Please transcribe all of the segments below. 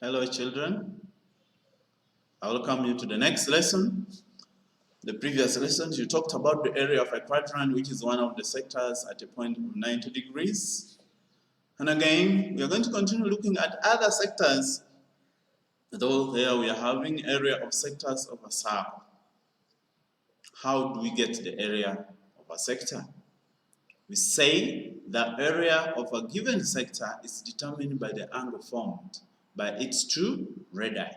Hello children, I welcome you to the next lesson. The previous lessons you talked about the area of a quadrant, which is one of the sectors at a point of 90 degrees. And again, we are going to continue looking at other sectors, though there we are having area of sectors of a circle. How do we get the area of a sector? We say the area of a given sector is determined by the angle formed by its two radii.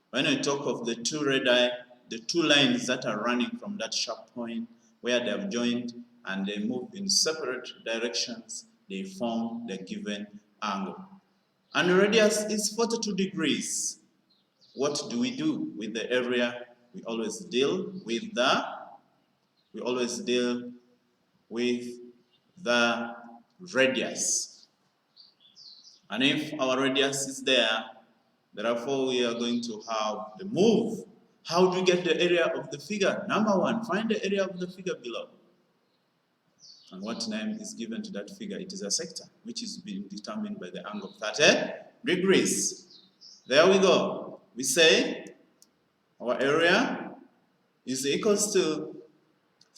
When we talk of the two radii, the two lines that are running from that sharp point where they have joined and they move in separate directions, they form the given angle. And the radius is 42 degrees. What do we do with the area? We always deal with the radius. And if our radius is there, therefore we are going to have the move. How do we get the area of the figure? Number one, find the area of the figure below. And what name is given to that figure? It is a sector, which is being determined by the angle of 30 degrees. There we go. We say our area is equals to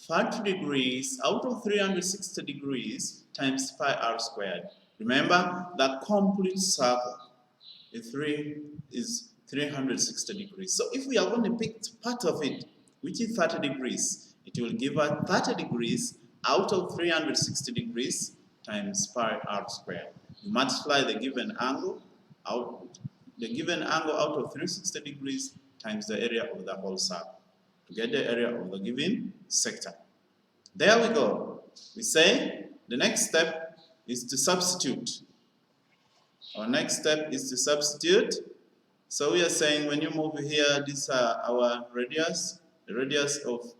30 degrees out of 360 degrees times pi r squared. Remember, the complete circle is 360 degrees. So if we are going to pick part of it, which is 30 degrees, it will give us 30 degrees out of 360 degrees times pi r squared. You multiply the given angle out of 360 degrees times the area of the whole circle to get the area of the given sector. There we go. We say the next step is to substitute. Our next step is to substitute. So we are saying when you move here, these are our radius, the radius of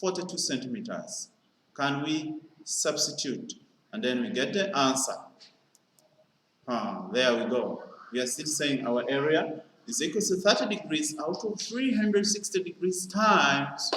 42 centimeters. Can we substitute? And then we get the answer. There we go. We are still saying our area is equal to 30 degrees out of 360 degrees times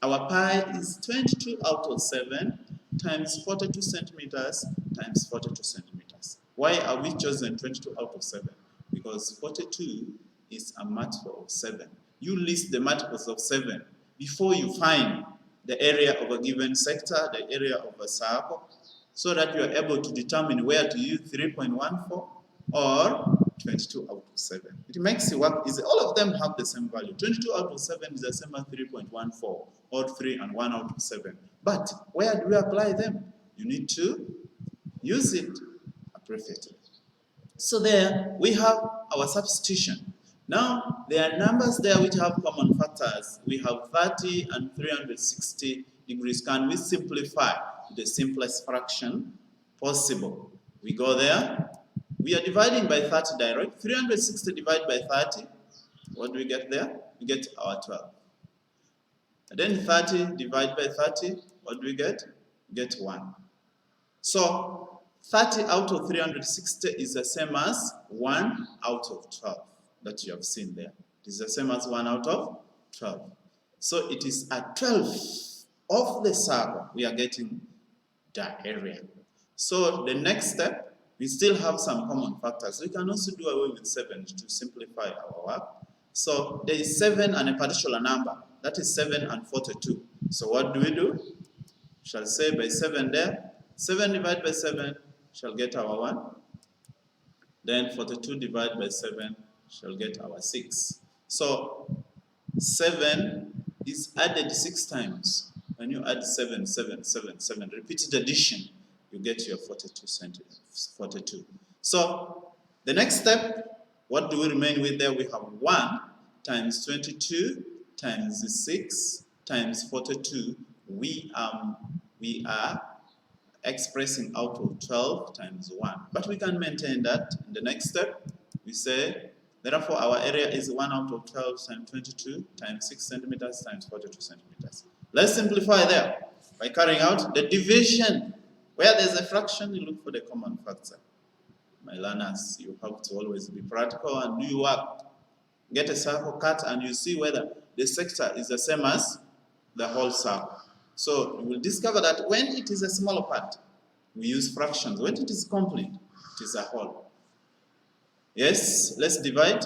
our pi is 22 out of 7 times 42 centimeters times 42 centimeters. Why are we chosen 22 out of 7? Because 42 is a multiple of 7. You list the multiples of 7 before you find the area of a given sector, the area of a circle, so that you are able to determine where to use 3.14 or 22 out of 7. It makes it work easy. All of them have the same value. 22 out of 7 is the same as 3.14 or 3 and 1 out of 7. But where do we apply them? You need to use it appropriately. So there we have our substitution. Now there are numbers there which have common factors. We have 30 and 360 degrees. Can we simplify the simplest fraction possible? We go there. We are dividing by 30 direct. 360 divided by 30. What do we get there? We get our 12. And then 30 divided by 30. What do we get? We get 1. So 30 out of 360 is the same as 1 out of 12 that you have seen there. It is the same as 1 out of 12. So it is at 12 of the circle we are getting the area. So the next step, we still have some common factors. We can also do away with 7 to simplify our work. So there is 7 and a particular number. That is 7 and 42. So what do? We shall say by 7 there. 7 divided by 7 shall get our 1. Then 42 divided by 7 shall get our 6. So 7 is added 6 times. When you add 7, 7, 7, 7, repeated addition, you get your 42. So the next step, what do we remain with there? We have 1 times 22 times 6 times 42. We are expressing out of 12 times 1. But we can maintain that. In the next step, we say, therefore our area is 1 out of 12 times 22 times 6 centimeters times 42 centimeters. Let's simplify there by carrying out the division. Where there's a fraction, you look for the common factor. My learners, you have to always be practical and do your work. Get a circle cut and you see whether the sector is the same as the whole circle. So you will discover that when it is a smaller part, we use fractions. When it is complete, it is a whole. Yes, let's divide.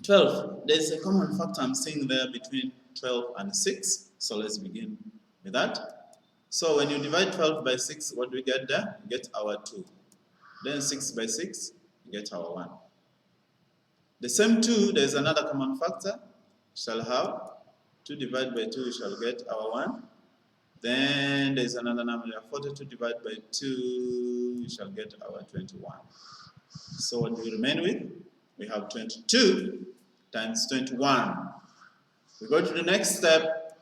12. There's a common factor I'm seeing there between 12 and 6. So let's begin with that. So when you divide 12 by 6, what do we get there? We get our 2. Then 6 by 6, we get our 1. The same 2, there's another common factor. We shall have 2 divided by 2, we shall get our 1. Then there's another number, 42 divided by 2, we shall get our 21. So what do we remain with? We have 22 times 21. We go to the next step.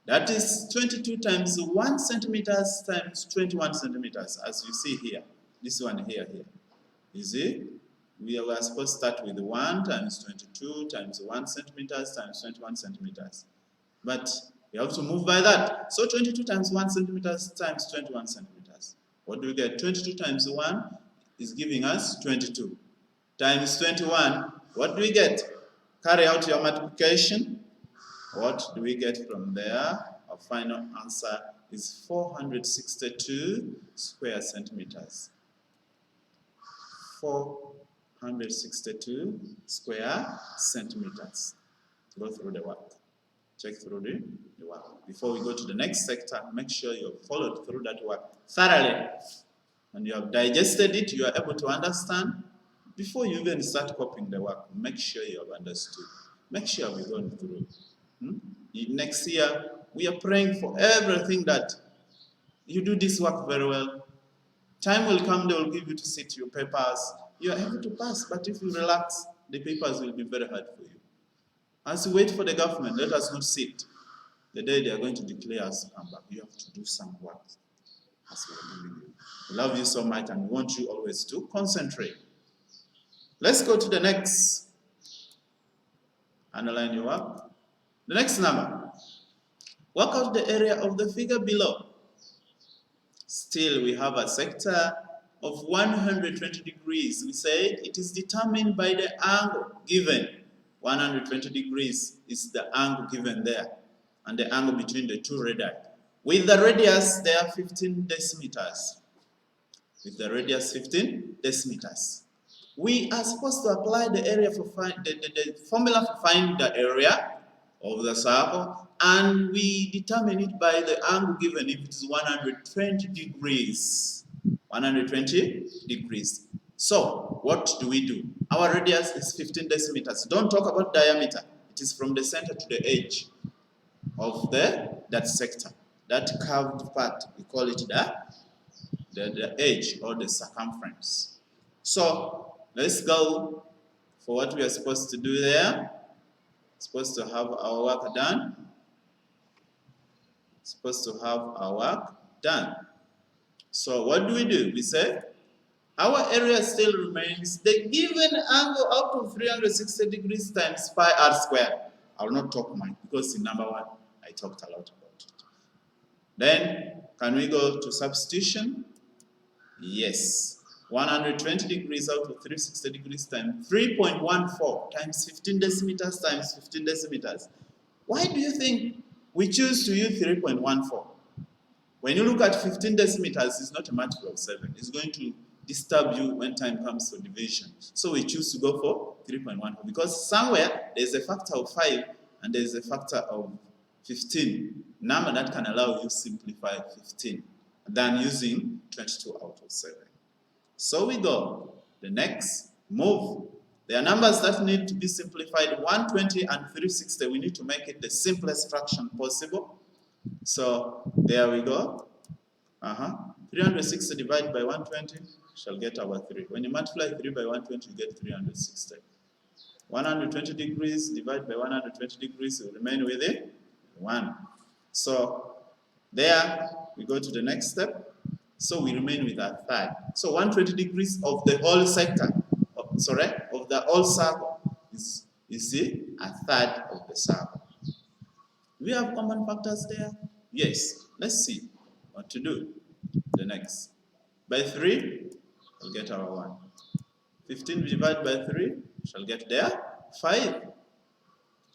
That is 22 times 1 centimeters times 21 centimeters, as you see here. This one here. You see? We are supposed to start with 1 times 22 times 1 centimeters times 21 centimeters. But we have to move by that. So 22 times 1 centimeters times 21 centimeters. What do we get? 22 times 1 is giving us 22. Times 21, what do we get? Carry out your multiplication. What do we get from there? Our final answer is 462 square centimeters. 462 square centimeters. Go through the work. Check through the work. Before we go to the next sector, make sure you have followed through that work thoroughly. And you have digested it, you are able to understand. Before you even start copying the work, make sure you have understood. Make sure we've gone through. Next year, we are praying for everything that you do this work very well. Time will come, they will give you to sit your papers. You are able to pass, but if you relax, the papers will be very hard for you. As you wait for the government, let us not sit. The day they are going to declare us to come back, you have to do some work as we are giving you. We love you so much and we want you always to concentrate. Let's go to the next. Underline your work. The next number. Work out the area of the figure below. Still, we have a sector of 120 degrees. We said it is determined by the angle given. 120 degrees is the angle given there, and the angle between the two radii. With the radius, there are 15 decimeters. With the radius 15 decimeters. We are supposed to apply the area for the formula for finding the area of the circle, and we determine it by the angle given if it is 120 degrees. 120 degrees. So, what do we do? Our radius is 15 decimeters. Don't talk about diameter. It is from the center to the edge of that sector. That curved part, we call it the edge or the circumference. So, let's go for what we are supposed to do there. Supposed to have our work done. Supposed to have our work done. So what do? We say our area still remains the given angle out of 360 degrees times pi r squared. I will not talk much because in number 1 I talked a lot about it. Then can we go to substitution? Yes. 120 degrees out of 360 degrees times 3.14 times 15 decimeters times 15 decimeters. Why do you think we choose to use 3.14? When you look at 15 decimeters, it's not a multiple of 7. It's going to disturb you when time comes for division. So we choose to go for 3.14 because somewhere there's a factor of 5 and there's a factor of 15. Number that can allow you to simplify 15 than using 22 out of 7. So we go. The next move. There are numbers that need to be simplified. 120 and 360. We need to make it the simplest fraction possible. So there we go. 360 divided by 120 shall get our 3. When you multiply 3 by 120, you get 360. 120 degrees divided by 120 degrees will remain with it 1. So there we go to the next step. So we remain with a third. So 120 degrees of the whole sector, of the whole circle is, you see, a third of the circle. Do we have common factors there? Yes. Let's see what to do. The next. By 3, we'll get our 1. 15 divided by 3, shall get there 5.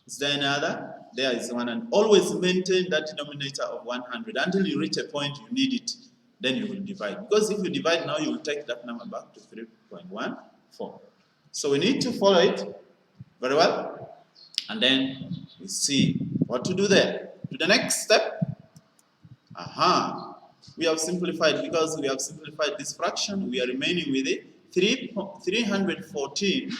Is there another? There is 1. And always maintain that denominator of 100 until you reach a point you need it. Then you will divide. Because if you divide now, you will take that number back to 3.14. So we need to follow it very well, and then we see what to do there. To the next step. We have simplified. Because we have simplified this fraction, we are remaining with it 314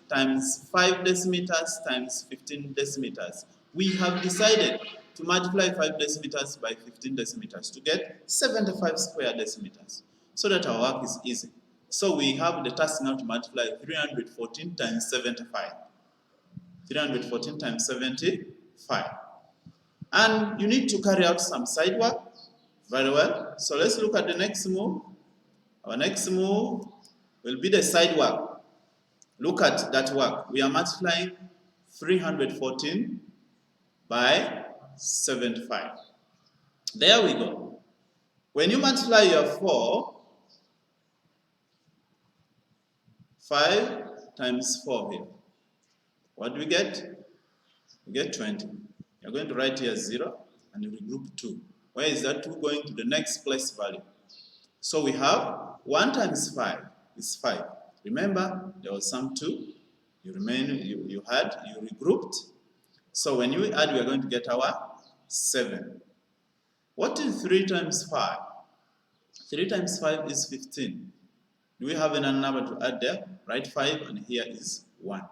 times 5 decimeters times 15 decimeters. We have decided to multiply 5 decimeters by 15 decimeters to get 75 square decimeters, so that our work is easy. So we have the task now to multiply 314 times 75. 314 times 75. And you need to carry out some side work. Very well. So let's look at the next move. Our next move will be the side work. Look at that work. We are multiplying 314 by 75. There we go. When you multiply your 5 times 4 here, what do we get? We get 20. You're going to write here 0 and you regroup 2. Where is that 2 going to? The next place value. So we have 1 times 5 is 5. Remember, there was some 2. You regrouped. So when you add, we are going to get our 7. What is 3 times 5? 3 times 5 is 15. Do we have another number to add there? Write 5 and here is 1.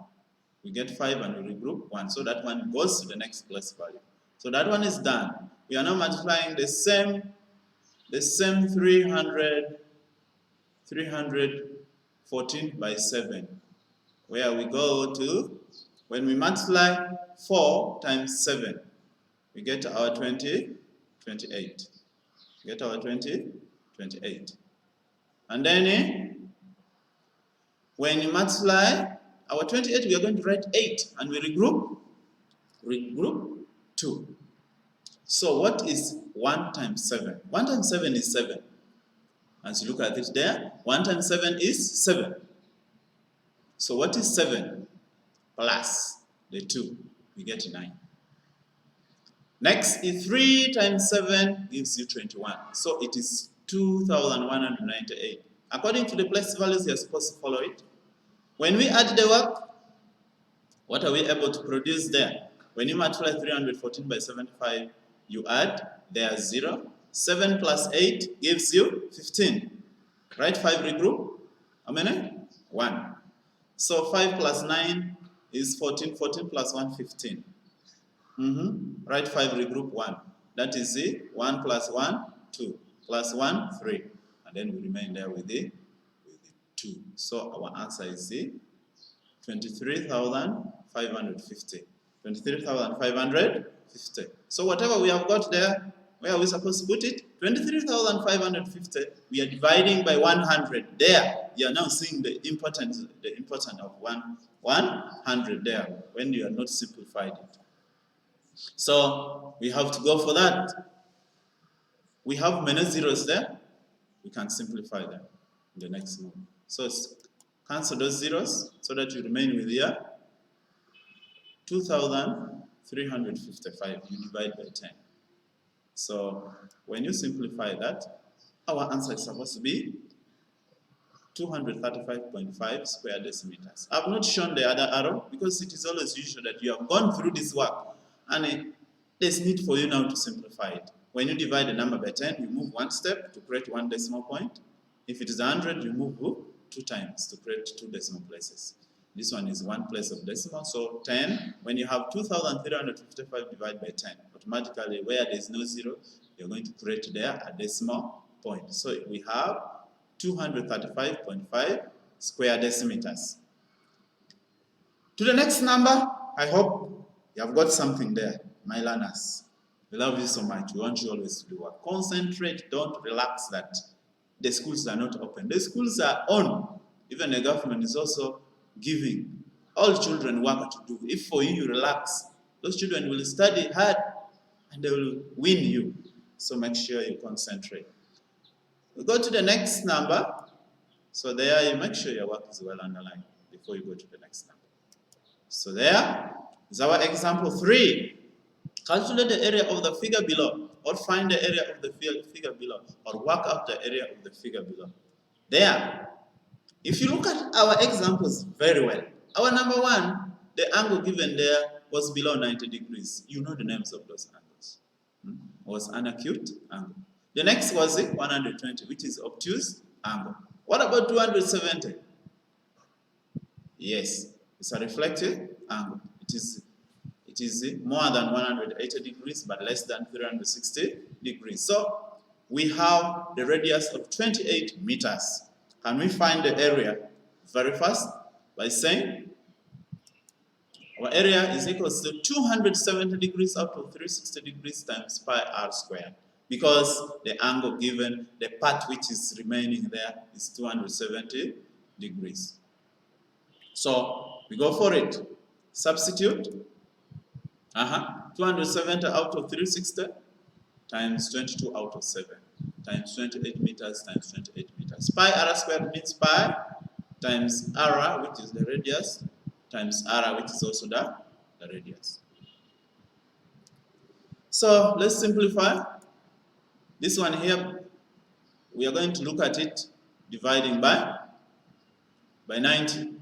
We get 5 and we regroup 1. So that one goes to the next place value. So that one is done. We are now multiplying the same 314 by 7. Where we go to, when we multiply 4 times 7, we get our 28. Get our 28. And then when you multiply our 28, we are going to write 8 and we regroup 2. So what is 1 times 7? 1 times 7 is 7. As you look at it there, 1 times 7 is 7. So what is 7 plus the 2? We get 9. Next is 3 times 7 gives you 21. So it is 2,198. According to the place values, you are supposed to follow it. When we add the work, what are we able to produce there? When you multiply 314 by 75, you add, there 0. 7 plus 8 gives you 15. Right? 5 regroup. How many? 1. So 5 plus 9 is 14. 14 plus 1, 15. Right? 5 regroup 1. That is the 1 plus 1, 2. Plus 1, 3. And then we remain there with the 2. So our answer is the 23,550. 23,550. So whatever we have got there, where are we supposed to put it? 23,550. We are dividing by 100. There, you are now seeing the importance of 100 there when you are not simplified it. So we have to go for that. We have many zeros there. We can simplify them in the next move. So cancel those zeros so that you remain with here 2,355. You divide by 10. So when you simplify that, our answer is supposed to be 235.5 square decimeters. I've not shown the other arrow because it is always usual that you have gone through this work and there's need for you now to simplify it. When you divide a number by 10, you move 1 step to create 1 decimal point. If it is 100, you move 2 times to create 2 decimal places. This one is 1 place of decimal, so 10. When you have 2,355 divided by 10, automatically where there is no 0, you're going to create there a decimal point. So we have 235.5 square decimeters. To the next number, I hope you have got something there, my learners. We love you so much. We want you always to do work. Concentrate, don't relax that the schools are not open. The schools are on. Even the government is also giving all children work to do. If for you relax, those children will study hard and they will win you. So make sure you concentrate. We go to the next number. So there you make sure your work is well underlined before you go to the next number. So there is our example 3. Calculate the area of the figure below, or find the area of the figure below, or work out the area of the figure below. There, If you look at our examples very well, our number one, the angle given there was below 90 degrees. You know the names of those angles. Was an acute angle. The next was 120, which is obtuse angle. What about 270? Yes, it's a reflective angle. It is more than 180 degrees, but less than 360 degrees. So we have the radius of 28 meters. Can we find the area very fast? By saying our area is equal to 270 degrees out of 360 degrees times pi r squared. Because the angle given, the part which is remaining there is 270 degrees. So we go for it. Substitute. 270 out of 360 times 22 out of 7 times 28 meters times 28 meters. Pi r squared means pi times r, which is the radius, times r, which is also the radius. So let's simplify. This one here, we are going to look at it dividing by 90,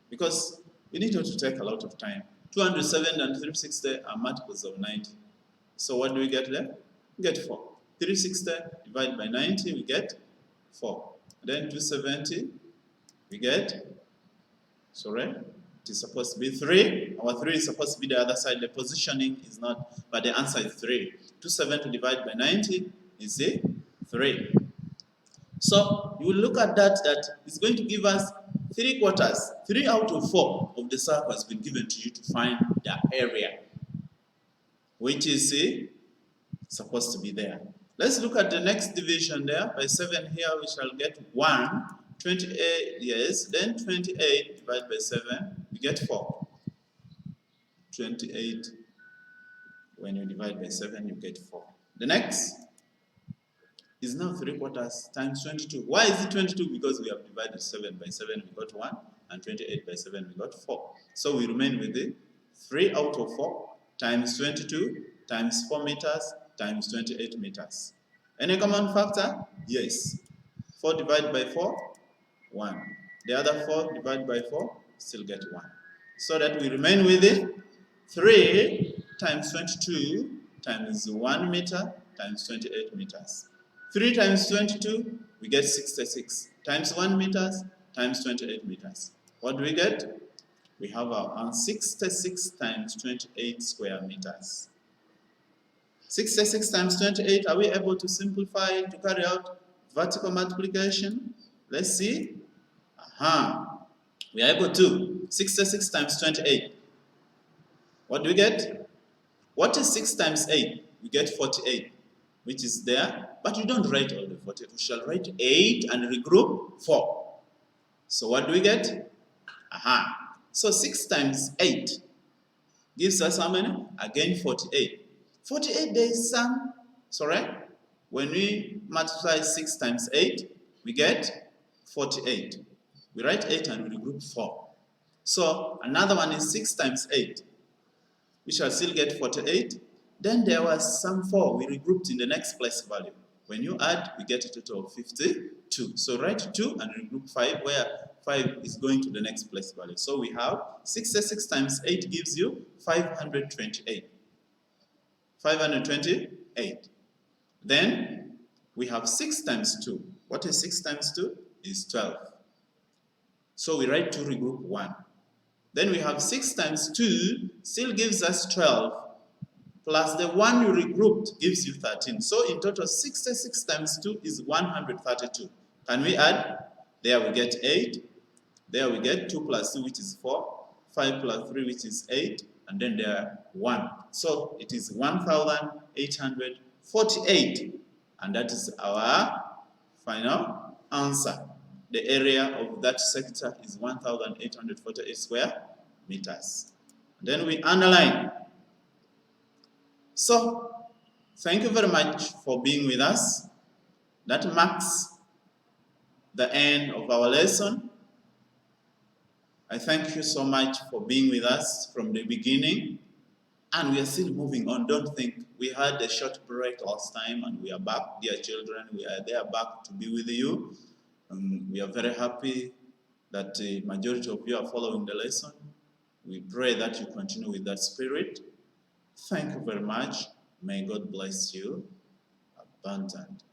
because we need to take a lot of time. 207 and 360 are multiples of 90. So what do we get there? We get 4. 360 divided by 90, we get 4. Then 270, we get, sorry, it is supposed to be 3. Our 3 is supposed to be the other side. The positioning is not, but the answer is 3. 270 divided by 90 is 3. So you will look at that it's going to give us 3/4. 3 out of 4 of the circle has been given to you to find the area, which is supposed to be there. Let's look at the next division there. By 7 here, we shall get 1. 28, yes. Then 28 divided by 7, we get 4. 28, when you divide by 7, you get 4. The next is now 3/4 times 22. Why is it 22? Because we have divided 7 by 7, we got 1, and 28 by 7, we got 4. So we remain with the 3 out of 4 times 22 times 4 meters times 28 meters. Any common factor? Yes. 4 divided by 4, 1. The other 4 divided by 4, still get 1. So that we remain with the 3 times 22 times 1 meter times 28 meters. 3 times 22, we get 66. Times 1 meters times 28 meters. What do we get? We have our 66 times 28 square meters. 66 times 28, are we able to simplify to carry out vertical multiplication? Let's see. We are able to. 66 times 28. What do we get? What is 6 times 8? We get 48, which is there. But we don't write all the 48. We shall write 8 and regroup 4. So what do we get? So 6 times 8 gives us how many? Again 48. 48 there is some, sorry, when we multiply 6 times 8, we get 48. We write 8 and we regroup 4. So another one is 6 times 8. We shall still get 48. Then there was some 4 we regrouped in the next place value. When you add, we get a total of 52. So write 2 and regroup 5, where 5 is going to the next place value. So we have 66 times 8 gives you 528. 528. Then we have 6 times 2. What is 6 times 2? Is 12. So we write 2 regroup 1. Then we have 6 times 2 still gives us 12. Plus the 1 you regrouped gives you 13. So in total, 66 times 2 is 132. Can we add? There we get 8. There we get 2 plus 2, which is 4. 5 plus 3, which is 8. And then there 1. So it is 1,848. And that is our final answer. The area of that sector is 1,848 square meters. Then we underline. So, thank you very much for being with us. That marks the end of our lesson. I thank you so much for being with us from the beginning. And we are still moving on. Don't think we had a short break last time and we are back, dear children. We are there back to be with you. We are very happy that the majority of you are following the lesson. We pray that you continue with that spirit. Thank you very much. May God bless you abundantly.